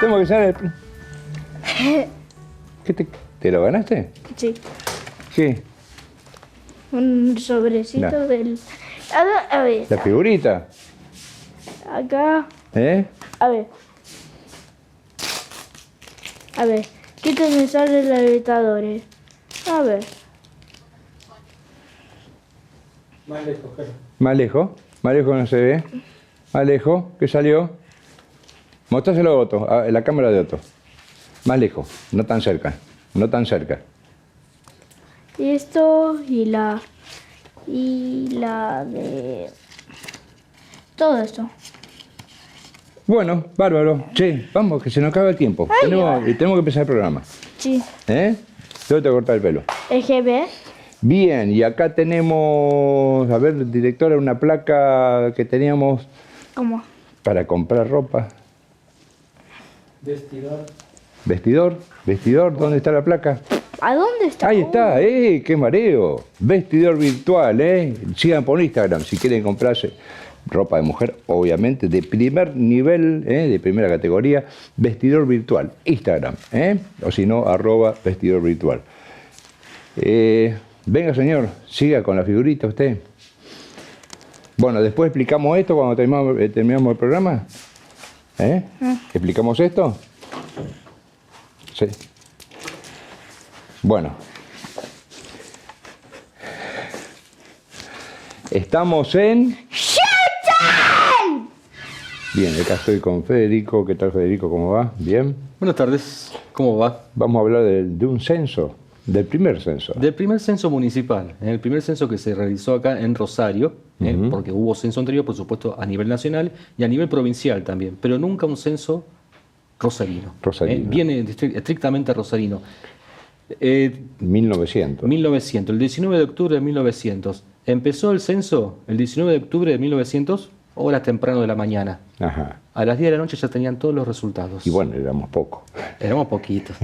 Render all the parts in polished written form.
Tengo que saber. ¿Qué te lo ganaste? Sí. ¿Qué? Un sobrecito No. del... A ver, ¿La figurita? acá... ¿Eh? A ver. A ver, ¿qué te me sale la Libertadores? A ver. Más lejos, claro. Más lejos. Más lejos no se ve. Más lejos. ¿Qué salió? Mostráselo a Otto, a la cámara de Otto. Más lejos. No tan cerca. No tan cerca. Y esto y la... Y la de... Todo esto. Bueno, bárbaro. Che, vamos, que se nos acaba el tiempo. Tenemos que empezar el programa. Sí. ¿Eh? Yo te voy a cortar el pelo. EGB. Bien, y acá tenemos, a ver, directora, una placa que teníamos ¿Cómo? para comprar ropa. Vestidor. Vestidor, ¿dónde está la placa? ¿A dónde está? Ahí está, qué mareo. Vestidor virtual, Sigan por Instagram si quieren comprarse ropa de mujer, obviamente, de primer nivel, de primera categoría, vestidor virtual, Instagram, o si no, @vestidor virtual. Venga, señor, siga con la figurita usted. Bueno, después explicamos esto cuando terminamos el programa. ¿Explicamos esto? Sí. Bueno. Estamos en... Bien, acá estoy con Federico. ¿Qué tal, Federico? ¿Cómo va? ¿Bien? Buenas tardes, ¿cómo va? Vamos a hablar de un censo, del primer censo. Del primer censo municipal, el primer censo que se realizó acá en Rosario, porque hubo censo anterior, por supuesto, a nivel nacional y a nivel provincial también, pero nunca un censo rosarino. Viene estrictamente rosarino. 1900. 1900, el 19 de octubre de 1900. Empezó el censo el 19 de octubre de 1900, horas temprano de la mañana. Ajá. A las 10 de la noche ya tenían todos los resultados. Y bueno, éramos pocos. Éramos poquitos.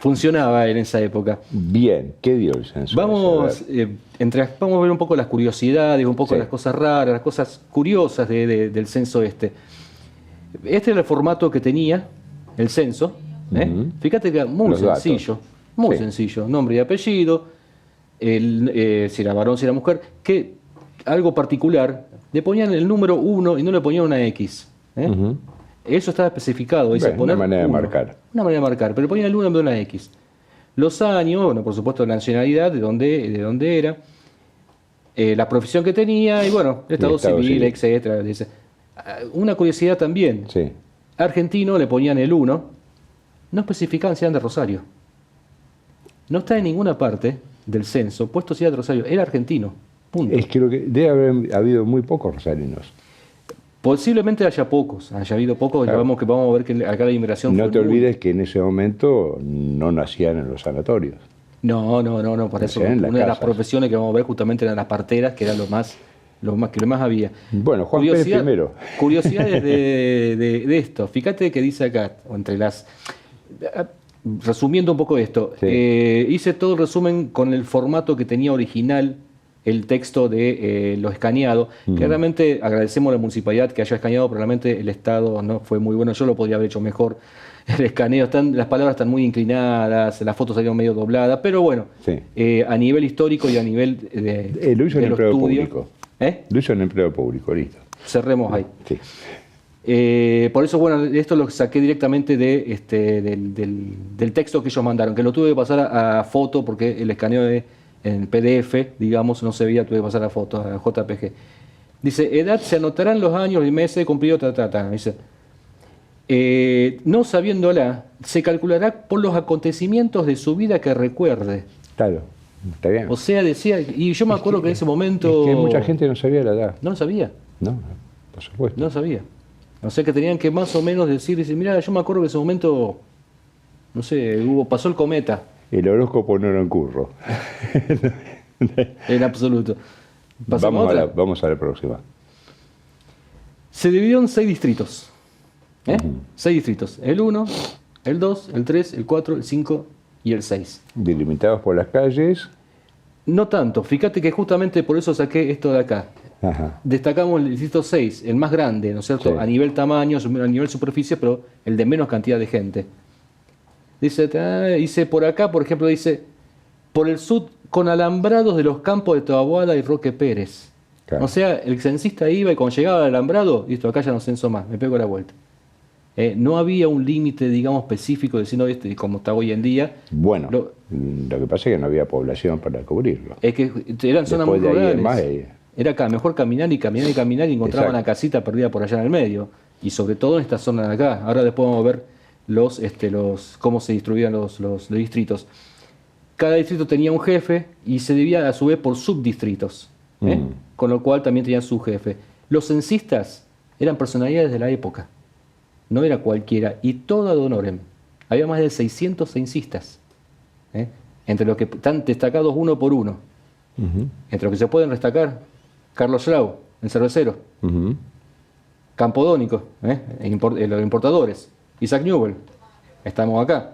Funcionaba en esa época. Bien, ¿qué dio el censo? Vamos a ver un poco las curiosidades, un poco las cosas raras, las cosas curiosas del censo este. Este era el formato que tenía el censo. Fíjate que muy sencillo. Muy sencillo. Nombre y apellido, si era varón, si era mujer. Que algo particular, le ponían el número 1 y no le ponían una X. Eso estaba especificado. Una manera de marcar. Una manera de marcar, pero ponían el 1 en vez de una X. Los años, bueno, por supuesto la nacionalidad, de dónde era, la profesión que tenía y bueno, el estado civil, etcétera. Una curiosidad también. Sí. Argentino le ponían el 1, no especificaban si eran de Rosario. No está en ninguna parte del censo puesto si era de Rosario, era argentino. Punto. Es que debe haber habido muy pocos rosarinos. Posiblemente haya habido pocos, Claro. vamos a ver que acá la inmigración No fue te muy... olvides que en ese momento no nacían en los sanatorios. No, por eso Nacían en las una de las casas. profesiones que vamos a ver justamente eran las parteras, que era lo más había. Bueno, Juan Pérez primero. Curiosidades de esto. Fíjate que dice acá, resumiendo un poco esto, hice todo el resumen con el formato que tenía original el texto de lo escaneado, que realmente agradecemos a la municipalidad que haya escaneado, pero realmente el Estado no fue muy bueno, yo lo podría haber hecho mejor. El escaneo, las palabras están muy inclinadas, las fotos salieron medio dobladas, pero bueno, a nivel histórico y a nivel Lo hizo en los empleo estudios, público. Lo hizo en empleo público, listo. cerremos ahí. Sí. Por eso, bueno, esto lo saqué directamente del texto que ellos mandaron, que lo tuve que pasar a foto porque el escaneo en PDF, digamos, no se veía, tuve que pasar a foto, a JPG. Dice, edad, se anotarán los años y meses cumplidos, Dice, no sabiéndola, se calculará por los acontecimientos de su vida que recuerde. Claro, está bien. O sea, decía, y yo me acuerdo que en ese momento... Es que mucha gente no sabía la edad. No lo sabía. No, por supuesto. No sabía. O sea que tenían que más o menos decir, mira, yo me acuerdo que en ese momento, no sé, pasó el cometa. El horóscopo no era un curro. En absoluto. Vamos a la próxima. Se dividió en 6 distritos. 6 distritos. El 1, el 2, el 3, el 4, el 5 y el 6. Delimitados por las calles. No tanto. Fíjate que justamente por eso saqué esto de acá. Ajá. Destacamos el distrito 6, el más grande, ¿no es cierto? Sí. A nivel tamaño, a nivel superficie, pero el de menos cantidad de gente. Dice por acá, por ejemplo, dice, por el sur, con alambrados de los campos de Taboada y Roque Pérez. Claro. O sea, el censista iba y cuando llegaba al alambrado, listo, acá ya no censo más, me pego la vuelta. No había un límite, digamos, específico, diciendo como está hoy en día. Bueno, lo que pasa es que no había población para cubrirlo. Es que eran zonas muy Después de ahí en rurales. más, Era acá, mejor caminar y caminar y caminar y encontraban Exacto. una casita perdida por allá en el medio. Y sobre todo en esta zona de acá. Ahora después vamos a ver cómo se distribuían los distritos. Cada distrito tenía un jefe y se dividía a su vez por subdistritos. Con lo cual también tenían su jefe. Los censistas eran personalidades de la época. No era cualquiera. Y todo ad honorem. Había más de 600 censistas. Entre los que están destacados uno por uno. Entre los que se pueden destacar, Carlos Schlau, el cervecero. Campodónico, los importadores. Isaac Newell, estamos acá.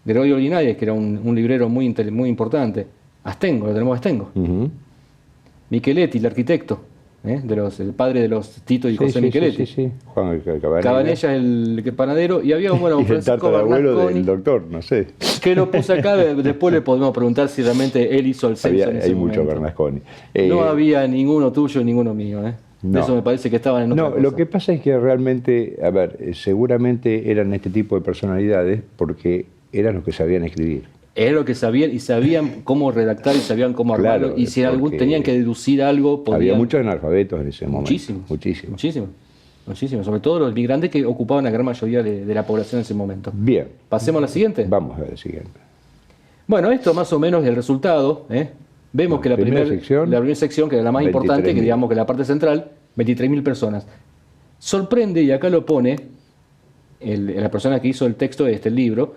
Gregorio Linares, que era un librero muy importante. Astengo, lo tenemos a Astengo. Micheletti, el arquitecto, el padre de los Tito y José Micheletti. Sí. Juan Cabanella. Cabanella, el panadero. Y había un Y el Francisco tatarabuelo Bernasconi, del doctor, no sé. que lo puse acá. Después le podemos preguntar si realmente él hizo el censo en ese Hay mucho momento. Bernasconi. No había ninguno tuyo y ninguno mío. No. Eso me parece que estaban en otra No, cosa. lo que pasa es que realmente, a ver, seguramente eran este tipo de personalidades porque eran los que sabían escribir. Era lo que sabían y sabían cómo redactar y sabían cómo armarlo. Claro, Y si porque tenían que deducir algo, podían. Había muchos analfabetos en ese momento. Muchísimos. Sobre todo los migrantes que ocupaban la gran mayoría de la población en ese momento. Bien. Pasemos a la siguiente. Vamos a ver la siguiente. Bueno, esto más o menos es el resultado. Vemos que la primera sección, que era la más importante, que digamos que la parte central, 23.000 personas. Sorprende, y acá lo pone la persona que hizo el texto de este libro,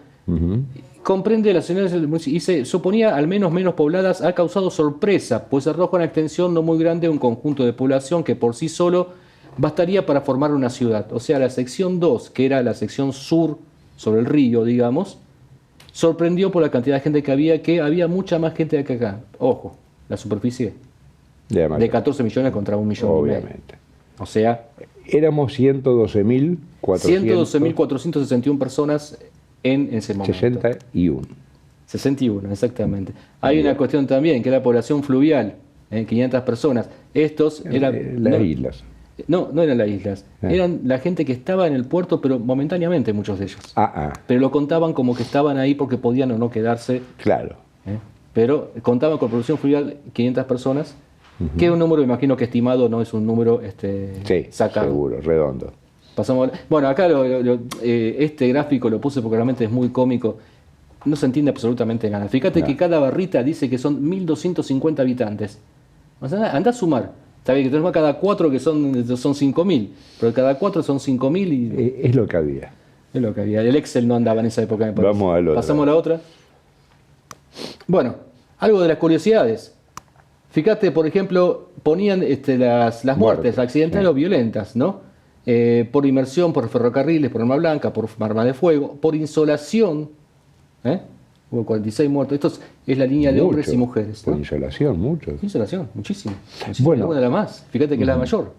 comprende las ciudades del municipio y se suponía al menos pobladas, ha causado sorpresa, pues arroja una extensión no muy grande, un conjunto de población que por sí solo bastaría para formar una ciudad. O sea, la sección 2, que era la sección sur, sobre el río, digamos, sorprendió por la cantidad de gente que había mucha más gente que acá. Ojo, la superficie de 14 millones contra 1,5 millones. Obviamente. O sea, éramos 112.461 personas en ese momento. 61, exactamente. Hay una cuestión también, que es la población fluvial, 500 personas. Estos eran... Las islas. No eran las islas. Eran la gente que estaba en el puerto, pero momentáneamente muchos de ellos. Pero lo contaban como que estaban ahí porque podían o no quedarse. Claro. Pero contaban con producción fluvial 500 personas, que es un número, imagino que estimado, no es un número sacado. Seguro, redondo. Pasamos bueno, acá este gráfico lo puse porque realmente es muy cómico. No se entiende absolutamente nada. Fíjate que cada barrita dice que son 1.250 habitantes. O sea, anda a sumar. Está bien que tenemos cada 4 que son 5.000, pero cada 4 son 5.000 y... Es lo que había. Es lo que había. El Excel no andaba en esa época, me parece. Vamos a la otra. Pasamos a la otra. Bueno, algo de las curiosidades. Fíjate, por ejemplo, ponían las muertes accidentales o violentas, ¿no? Por inmersión, por ferrocarriles, por arma blanca, por arma de fuego, por insolación. Hubo 46 muertos. Esto es la línea de hombres y mujeres, ¿no? Por insolación, muchos. Insolación, muchísimo. Bueno. Una de las más. Fíjate que es la mayor.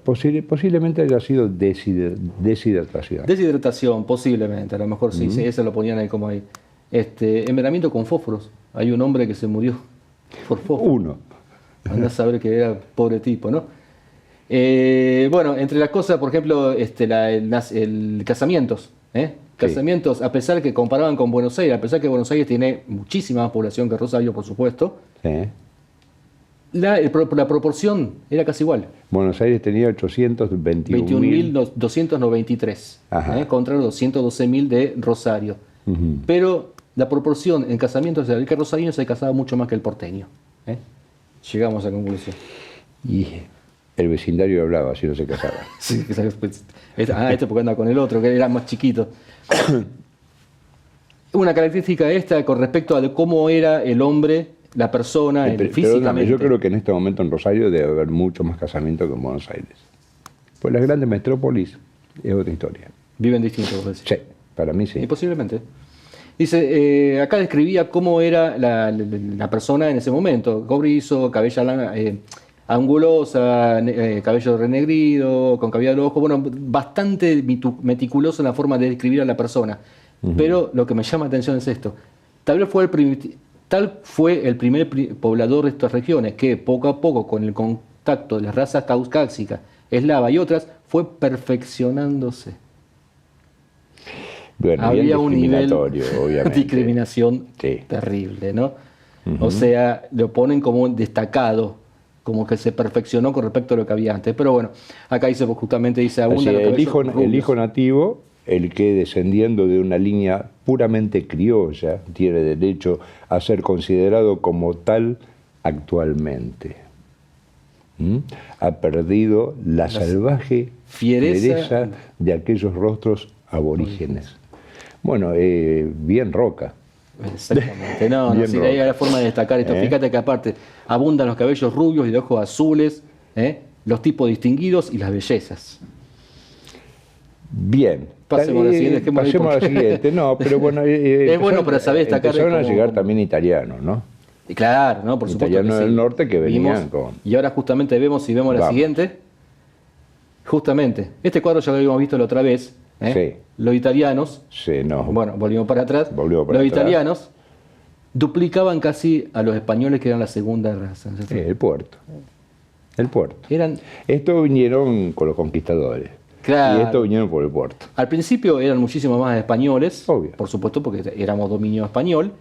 Posiblemente haya sido deshidratación. Deshidratación, posiblemente. A lo mejor sí, eso lo ponían ahí como ahí. Envenenamiento con fósforos. Hay un hombre que se murió por fósforo. Uno. Andá a saber que era pobre tipo, ¿no? Bueno, entre las cosas, por ejemplo, el casamientos. Casamientos, a pesar que comparaban con Buenos Aires, a pesar que Buenos Aires tiene muchísima más población que Rosario, por supuesto, la proporción era casi igual. Buenos Aires tenía 821.293 contra los 212.000 de Rosario. Pero la proporción en casamientos, el que rosarino se casaba mucho más que el porteño. Llegamos a la conclusión. Y el vecindario hablaba, si no se casaba. Sí, porque anda con el otro, que era más chiquito. Una característica esta con respecto a cómo era el hombre, la persona, físicamente. Yo creo que en este momento en Rosario debe haber mucho más casamiento que en Buenos Aires. Pues las grandes metrópolis es otra historia. Viven distintos, vos decís. Sí, para mí sí. Y posiblemente. Dice, acá describía cómo era la persona en ese momento. Cobrizo, cabella angulosa, cabello renegrido, con cavidad de los ojos, bueno, bastante meticuloso en la forma de describir a la persona. Pero lo que me llama la atención es esto. Tal fue el primer poblador de estas regiones que poco a poco, con el contacto de las razas caucásicas, eslava y otras, fue perfeccionándose. Bueno, había un nivel obviamente. de discriminación terrible, ¿no? O sea, lo ponen como un destacado, como que se perfeccionó con respecto a lo que había antes. Pero bueno, acá dice, justamente dice abundan el hijo nativo, el que descendiendo de una línea puramente criolla, tiene derecho a ser considerado como tal actualmente. Ha perdido la salvaje fiereza de aquellos rostros aborígenes. Bueno, bien Roca. Exactamente, no, sí, hay la forma de destacar esto. Fíjate que aparte abundan los cabellos rubios y de ojos azules, los tipos distinguidos y las bellezas. Bien. Pasemos a la siguiente. No, pero bueno, es bueno para saber destacar. Empezaron a llegar también italianos, ¿no? Claro, ¿no? Por supuesto. Italianos del norte que venían con. Y ahora justamente vemos la siguiente. Justamente, este cuadro ya lo habíamos visto la otra vez. Sí. Los italianos, bueno, volvimos para atrás. Los italianos duplicaban casi a los españoles, que eran la segunda raza. El puerto. Estos vinieron con los conquistadores. Claro. Y estos vinieron por el puerto. Al principio eran muchísimo más españoles, obvio, por supuesto, porque éramos dominio español.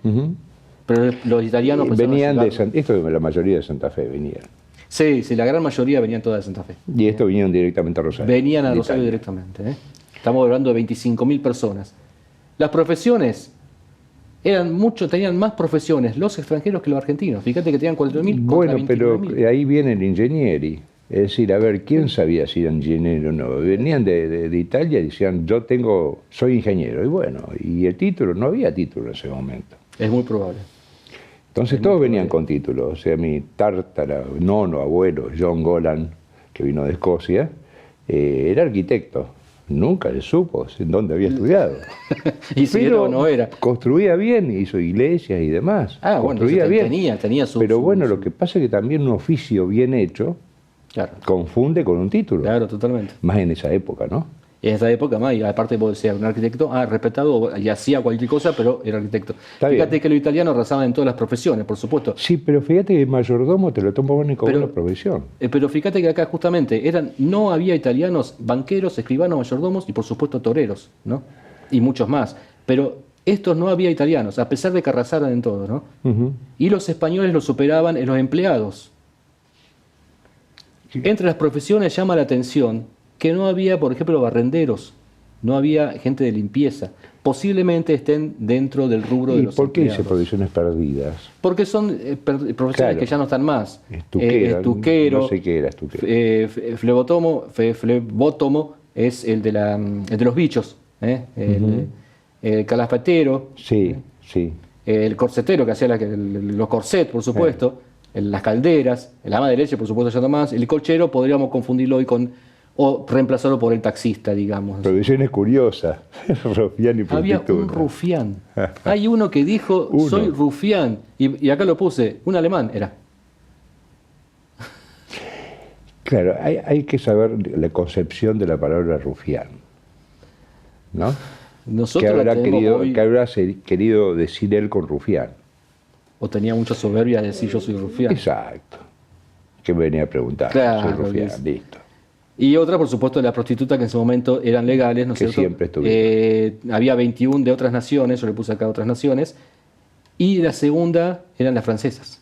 Pero los italianos venían la mayoría de Santa Fe venían. Sí, la gran mayoría venían todas de Santa Fe. Y estos vinieron directamente a Rosario. Venían a Rosario directamente. Estamos hablando de 25.000 personas. Las profesiones tenían más profesiones los extranjeros que los argentinos. Fíjate que tenían 4.000 contra 29.000. Bueno, pero ahí viene el ingenieri. Es decir, a ver, ¿quién sabía si eran ingeniero o no? Venían de Italia y decían, soy ingeniero. Y bueno, y el título, no había título en ese momento. Es muy probable. Entonces todos venían con título. O sea, mi nono abuelo, John Golan, que vino de Escocia, era arquitecto. Nunca le supo en dónde había estudiado. Y si era o no era. Construía bien, hizo iglesias y demás. Construía bien. Tenía su... Pero bueno, lo que pasa es que también un oficio bien hecho confunde con un título. Claro, totalmente. Más en esa época, ¿no? En esa época más, y aparte de ser un arquitecto, respetado y hacía cualquier cosa, pero era arquitecto. Fíjate que los italianos arrasaban en todas las profesiones, por supuesto. Sí, pero fíjate que el mayordomo te lo toman como una profesión. Pero fíjate que acá justamente no había italianos, banqueros, escribanos, mayordomos y por supuesto toreros, ¿no? Y muchos más. Pero estos no había italianos, a pesar de que arrasaran en todo, ¿no? Y los españoles los superaban en los empleados. Entre las profesiones llama la atención que no había, por ejemplo, barrenderos, no había gente de limpieza. Posiblemente estén dentro del rubro de los empleados. ¿Y por qué dice profesiones perdidas? Porque son profesiones que ya no están más. Estuquero, no sé qué era estuquero. Flebótomo es el de los bichos. El calafetero. Sí. El corsetero, que hacía los corsets, por supuesto. Las calderas. El ama de leche, por supuesto, ya no más. El colchero podríamos confundirlo hoy o reemplazarlo por el taxista, digamos. Profesiones curiosas, rufián y prostituta. Había un rufián. Hay uno que dijo, soy rufián, y acá lo puse, un alemán era. Claro, hay que saber la concepción de la palabra rufián, ¿no? Nosotros ¿Qué habrá querido decir él con rufián? O tenía mucha soberbia de decir yo soy rufián. Exacto. Que venía a preguntar, soy rufián, listo. Y otra, por supuesto, la prostituta, que en ese momento eran legales, ¿no es cierto? Siempre estuvieron. Había 21 de otras naciones, yo le puse acá otras naciones, y la segunda eran las francesas.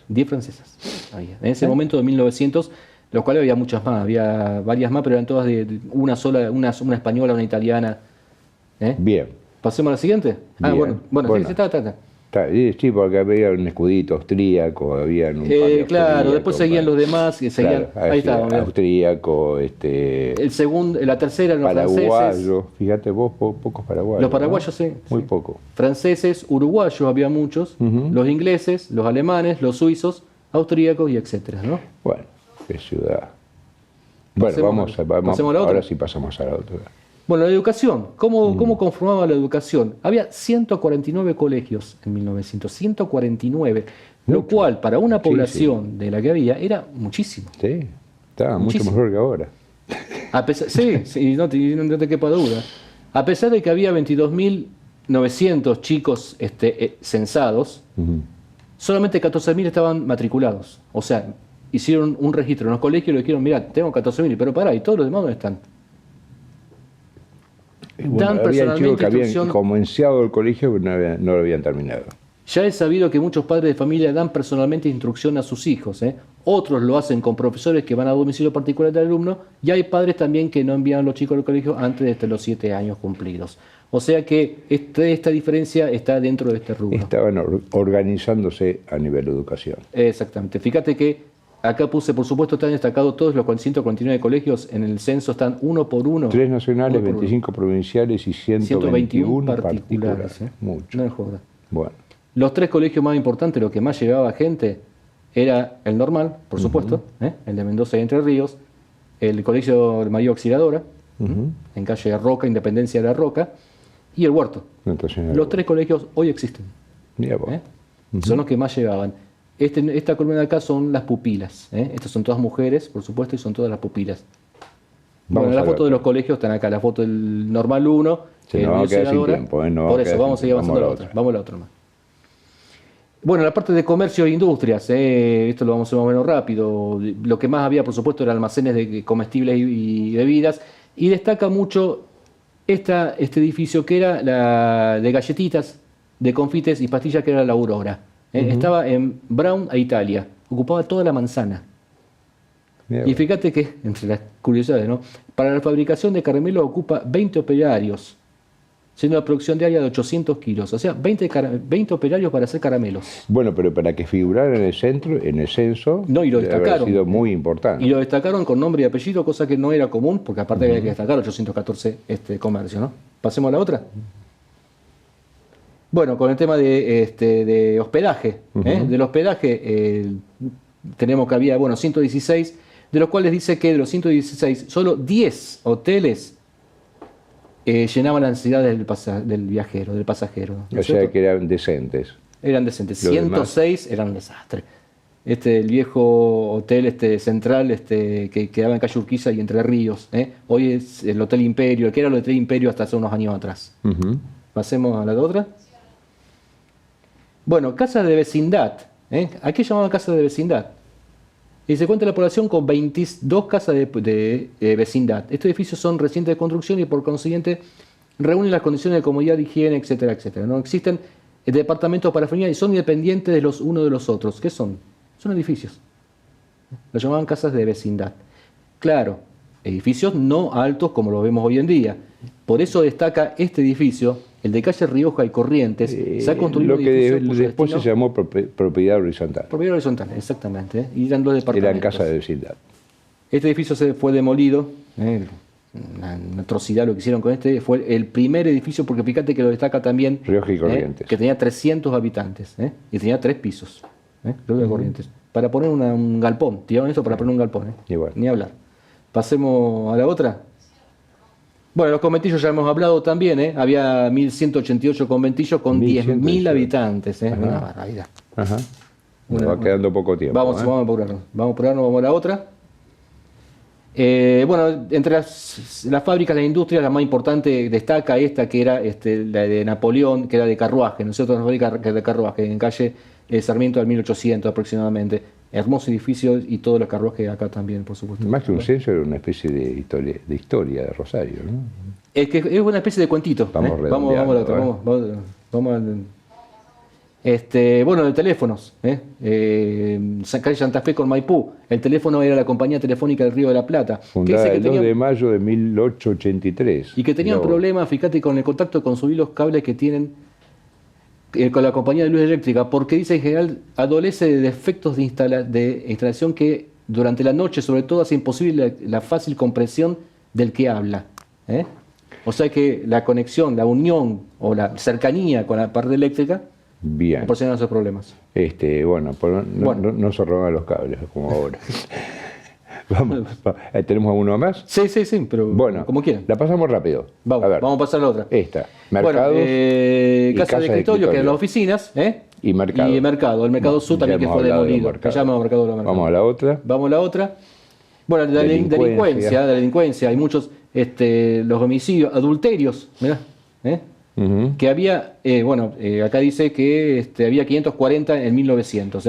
10 francesas había. En ese momento de 1900, los cuales había muchas más, había varias más, pero eran todas de una sola, una española, una italiana. Bien. ¿Pasemos a la siguiente? Bien. Bueno. Sí, está. Sí, porque había un escudito austríaco, había un claro, después seguían los demás, que seguían, claro, ahí está, austríaco, la tercera eran los paraguayo, franceses. Fíjate vos, pocos paraguayos. Los paraguayos, ¿no? Muy poco. Franceses, uruguayos había muchos, los ingleses, los alemanes, los suizos, austríacos y etcétera, ¿no? Bueno, qué ciudad. Bueno, vamos ahora sí pasamos a la otra. Bueno, la educación. ¿Cómo conformaba la educación? Había 149 colegios en 1900. 149. Lo Mucho. cual, para una Sí, población de la que había, era muchísimo. Sí, estaba mucho Muchísimo. mejor que ahora. A pesar, sí, no te quepa duda. A pesar de que había 22.900 chicos censados, Ujú. solamente 14.000 estaban matriculados. O sea, hicieron un registro en los colegios y le dijeron, mira, tengo 14.000, pero pará, ¿y todos los demás dónde están? Y bueno, Dan había chicos personalmente que habían instrucción. comenciado el colegio pero no lo habían terminado. Ya es sabido que muchos padres de familia dan personalmente instrucción a sus hijos. Otros lo hacen con profesores que van a domicilio particular del alumno, y hay padres también que no envían a los chicos al colegio antes de los 7 años cumplidos. O sea que esta diferencia está dentro de este rubro. Estaban organizándose a nivel de educación. Exactamente. Fíjate que acá puse, por supuesto, están destacados todos los 149 colegios en el censo, están uno por uno. 3 nacionales, Uno por uno. 25 provinciales y 121 particulares. ¿eh? Mucho. No me jodas. Bueno, Los 3 colegios más importantes, lo que más llevaba gente, era el normal, por supuesto, el de Mendoza y Entre Ríos, el colegio de María Auxiliadora, en calle Roca, Independencia de la Roca, y el Huerto. entonces, Los 3 colegios hoy existen. mira vos. Son los que más llevaban. Esta columna de acá son las pupilas. Estas son todas mujeres, por supuesto, y son todas las pupilas. Vamos Bueno, la a foto ver. de los colegios están acá. La foto del normal 1, Se nos va a quedar sin tiempo, no va por a eso, quedar vamos a sin seguir tiempo. avanzando a la otra. Vamos a la otra más. Bueno, la parte de comercio e industrias, esto lo vamos a hacer más o menos rápido. Lo que más había, por supuesto, eran almacenes de comestibles y bebidas. Y destaca mucho este edificio que era la de galletitas, de confites y pastillas, que era la Aurora. Estaba en Brown, a Italia. Ocupaba toda la manzana. Mira Y vos. fíjate que, entre las curiosidades, ¿no? Para la fabricación de caramelos ocupa 20 operarios, siendo la producción diaria de 800 kilos. O sea, 20 operarios para hacer caramelos. Bueno, pero para que figurara en el censo, No, y lo debe haber destacaron. sido muy importante. Y lo destacaron con nombre y apellido, cosa que no era común, porque aparte había que destacar 814 comercio, ¿no? Pasemos a la otra. Bueno, con el tema de hospedaje. Del hospedaje tenemos que había, 116, de los cuales dice que de los 116, solo 10 hoteles llenaban las necesidades del viajero, del pasajero. ¿no O es sea cierto? que eran decentes. Eran decentes. Los demás. 106 eran un desastre. El viejo hotel central que quedaba en calle Urquiza y Entre Ríos. Hoy es el Hotel Imperio, el que era el Hotel Imperio hasta hace unos años atrás. Pasemos a la otra. Bueno, casa de vecindad. ¿A qué llamaban casa de vecindad? Y se cuenta la población con 22 casas de vecindad. Estos edificios son recientes de construcción y por consiguiente reúnen las condiciones de comodidad, higiene, etcétera, etcétera. No existen departamentos para familia y son independientes de los unos de los otros. ¿Qué son? Son edificios. Lo llamaban casas de vecindad. Claro, edificios no altos como lo vemos hoy en día. Por eso destaca este edificio, el de calle Rioja y Corrientes. Se ha construido Lo un que edificio cuyo después se destino- llamó propiedad horizontal. propiedad horizontal, exactamente. Y eran 2 departamentos. Eran casas de vecindad. Este edificio se fue demolido. Una atrocidad lo que hicieron con este. Fue el primer edificio, porque fíjate que lo destaca también. Rioja y Corrientes. Que tenía 300 habitantes. Y tenía 3 pisos. Rioja y Corrientes. Para poner un galpón. Tiraron eso para poner un galpón. Igual. Ni hablar. Pasemos a la otra. Bueno, los conventillos ya hemos hablado también. Había 1.188 conventillos con 10.000 1188. habitantes. Una barbaridad. Ajá. Nos Una- va quedando poco tiempo. Vamos a apurarnos. Vamos a apurarnos, vamos a la otra. Bueno, entre las fábricas de la industria, la más importante destaca esta, que era la de Napoleón, que era de carruaje, ¿no es cierto? Una fábrica de carruaje en calle Sarmiento al 1800 aproximadamente. Hermoso edificio y todos los carruajes acá también, por supuesto. Más que un censo, era una especie de historia de Rosario, ¿no? Es que es una especie de cuentito. Vamos vamos a la redondeando, otra, ¿eh? vamos al. Bueno, de teléfonos. Calle Santa Fe con Maipú. El teléfono era la compañía telefónica del Río de la Plata. Fundada dice que el 2 de tenían- mayo de 1883. y que tenían Mirá vos. problemas, fíjate, con el contacto con subir los cables que tienen con la compañía de luz eléctrica, porque dice en general adolece de defectos de instalación que durante la noche, sobre todo, hace imposible la fácil comprensión del que habla. O sea que la conexión, la unión o la cercanía con la parte eléctrica Bien. proporciona esos problemas. Bueno, pues no se roban los cables como ahora. Vamos, ¿tenemos alguno más? Sí, pero Bueno, como quieran. la pasamos rápido. Vamos, a ver, vamos a pasar a la otra. esta. Bueno, Mercados y casa de escritorio, que eran las oficinas, Y Mercado. Y Mercado. El Mercado Sur también, que fue demolido. Que llama Mercado de los Mercados. Vamos a la otra. Vamos a la otra. Bueno, la delincuencia. Hay muchos, los homicidios, adulterios, mirá, que había, acá dice que había 540 en 1900,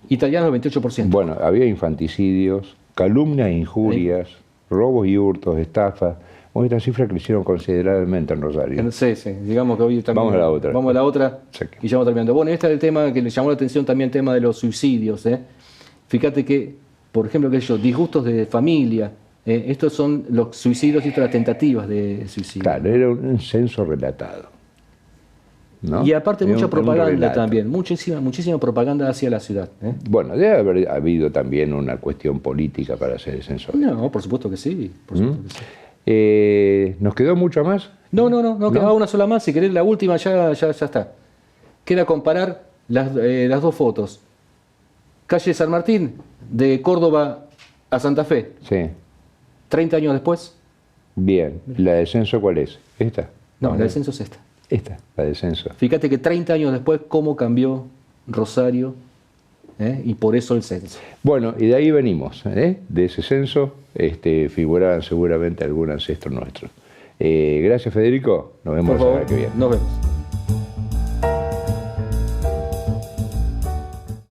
italianos 28%. Bueno, había infanticidios, calumnias e injurias, robos y hurtos, estafas. Hoy estas cifras crecieron considerablemente en Rosario. Sí, digamos que hoy también. Vamos a la otra y ya vamos terminando. Bueno, este es el tema que le llamó la atención también, el tema de los suicidios. Fíjate que, por ejemplo, disgustos de familia, estos son los suicidios y estas las tentativas de suicidio. Claro, era un censo relatado, ¿no? Y aparte mucha propaganda también, muchísima propaganda hacia la ciudad. Bueno, debe haber habido también una cuestión política para hacer el censo. No, por supuesto que sí. ¿Nos quedó mucho más? No, quedaba una sola más. Si querés la última ya está. Queda comparar las dos fotos. Calle San Martín, de Córdoba a Santa Fe. Sí. 30 años después. Bien. ¿La del censo cuál es? ¿Esta? No, la del censo es esta. Esta, la del censo. Fíjate que 30 años después, cómo cambió Rosario, y por eso el censo. Bueno, y de ahí venimos, de ese censo figuraban seguramente algún ancestro nuestro. Gracias, Federico. Nos vemos la semana que viene. Nos vemos.